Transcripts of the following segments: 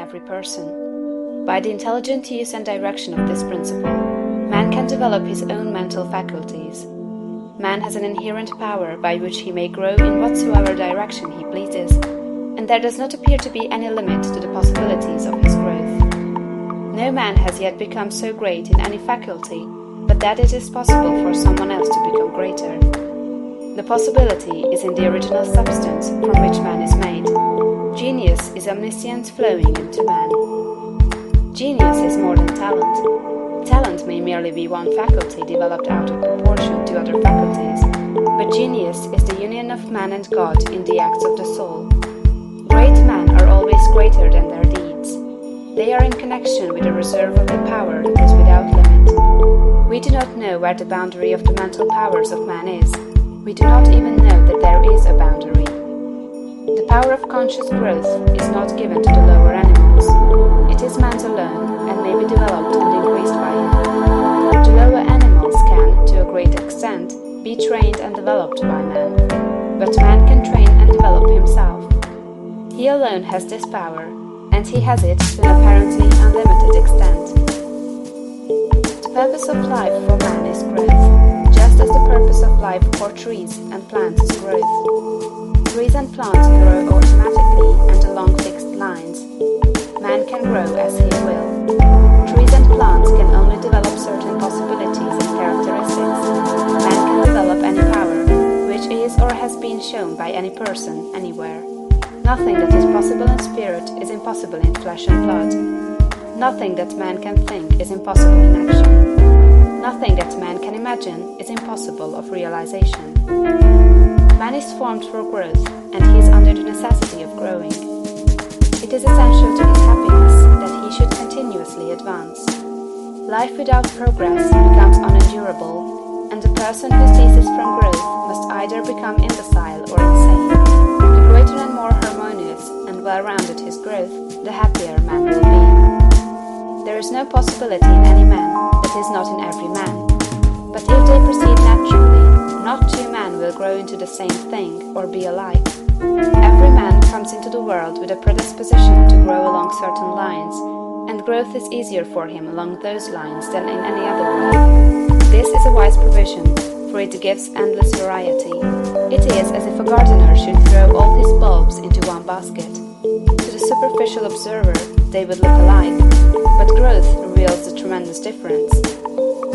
every person. By the intelligent use and direction of this principle, man can develop his own mental faculties. Man has an inherent power by which he may grow in whatsoever direction he pleases, and there does not appear to be any limit to the possibilities of his growth. No man has yet become so great in any faculty, but that it is possible for someone else to become greater. The possibility is in the original substance from which man is made. Genius is omniscience flowing into man. Genius is more than talent. Talent may merely be one faculty developed out of proportion to other faculties, but genius is the union of man and God in the acts of the soul. Great men are always greater than their deeds. They are in connection with a reserve of the power that is without limit. We do not know where the boundary of the mental powers of man is. We do not even know that there is a boundary. The power of conscious growth is not given to the lower animals. It is man's alone, and may be developed and increased by him. The lower animals can, to a great extent, be trained and developed by man. But man can train and develop himself. He alone has this power, and he has it to an apparently unlimited extent. The purpose of life for man is growth, just as the purpose of life for trees and plants is growth. Trees and plants grow automatically and along fixed lines. Man can grow as he will. Trees and plants can only develop certain possibilities and characteristics. Man can develop any power, which is or has been shown by any person, anywhere. Nothing that is possible in spirit is impossible in flesh and blood. Nothing that man can think is impossible in action. Nothing that man can imagine is impossible of realization. Man is formed for growth, and he is under the necessity of growing. It is essential to his happiness that he should continuously advance. Life without progress becomes unendurable, and the person who ceases from growth must either become imbecile or insane. The greater and more harmonious and well-rounded his growth, the happier man will be. There is no possibility in any man that is not in every man. But if they proceed naturally, not two men will grow into the same thing or be alike. Every man comes into the world with a predisposition to grow along certain lines, and growth is easier for him along those lines than in any other way. This is a wise provision, for it gives endless variety. It is as if a gardener should throw all his bulbs into one basket. To the superficial observer, they would look alike, but growth reveals the tremendous difference.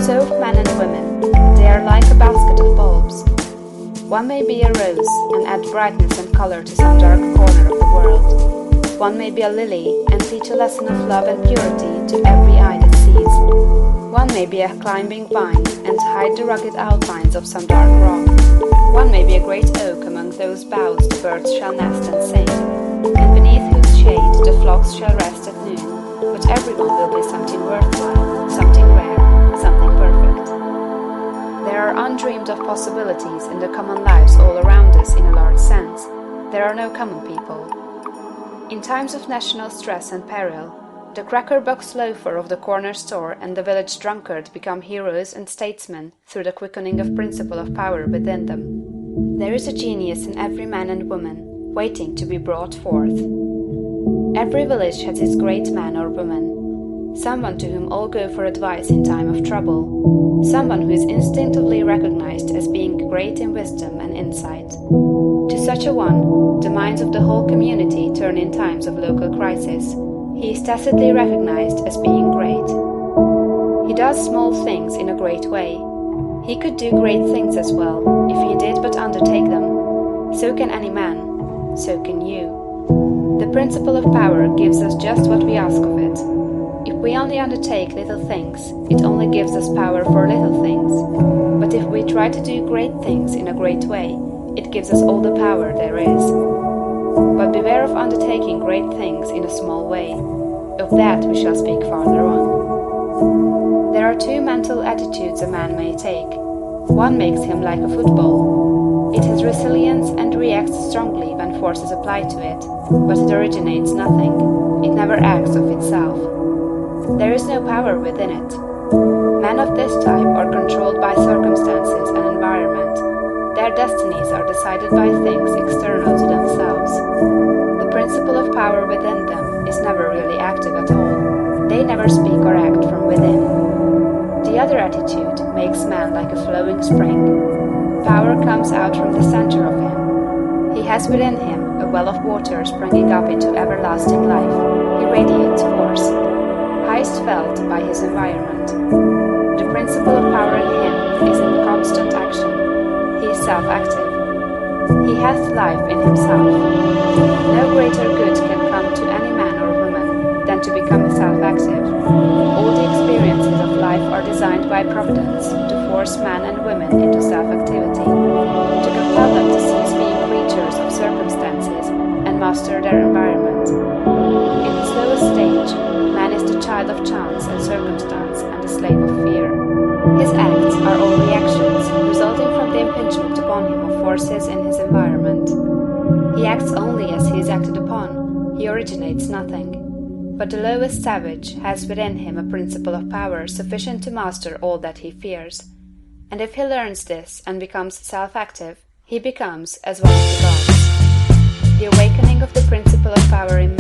So of men and women, they are like a basket of bulbs. One may be a rose and add brightness and color to some dark corner of the world. One may be a lily and teach a lesson of love and purity to every eye that sees. One may be a climbing vine and hide the rugged outlines of some dark rock. One may be a great oak among those boughs the birds shall nest and sing, and beneath whose shade the flocks shall rest at noon. But everyone will be something worthwhile, something rare, something perfect. There are undreamed of possibilities in the common lives all around us in a large sense. There are no common people. In times of national stress and peril, the cracker-box loafer of the corner store and the village drunkard become heroes and statesmen through the quickening of principle of power within them. There is a genius in every man and woman, waiting to be brought forth. Every village has its great man or woman, someone to whom all go for advice in time of trouble, someone who is instinctively recognized as being great in wisdom and insight. To such a one, the minds of the whole community turn in times of local crisis. He is tacitly recognized as being great. He does small things in a great way. He could do great things as well, if he did but undertake them. So can any man, so can you. The principle of power gives us just what we ask of it. If we only undertake little things, it only gives us power for little things. But if we try to do great things in a great way, it gives us all the power there is. But beware of undertaking great things in a small way. Of that we shall speak farther on. There are two mental attitudes a man may take. One makes him like a football. It has resilience and reacts strongly when force is applied to it, but it originates nothing. It never acts of itself. There is no power within it. Men of this type are controlled by circumstances and environment. Their destinies are decided by things external to themselves. The principle of power within them is never really active. or speak or act from within. The other attitude makes man like a flowing spring. Power comes out from the center of him. He has within him a well of water springing up into everlasting life. He radiates force, highest felt by his environment. The principle of power in him is in constant action. He is self-active. He hath life in himself. No greater good can come to any man or woman than to become self-active. All the experiences of life are designed by Providence to force man and women into self-activity, to compel them to cease being creatures of circumstances and master their environment. In his lowest stage, man is the child of chance and circumstance and the slave of fear. His acts are all reactions, resulting from the impingement upon him of forces in his environment. He acts only as he is acted upon, he originates nothing. But the lowest savage has within him a principle of power sufficient to master all that he fears. And if he learns this and becomes self-active, he becomes as one of the gods. The awakening of the principle of power in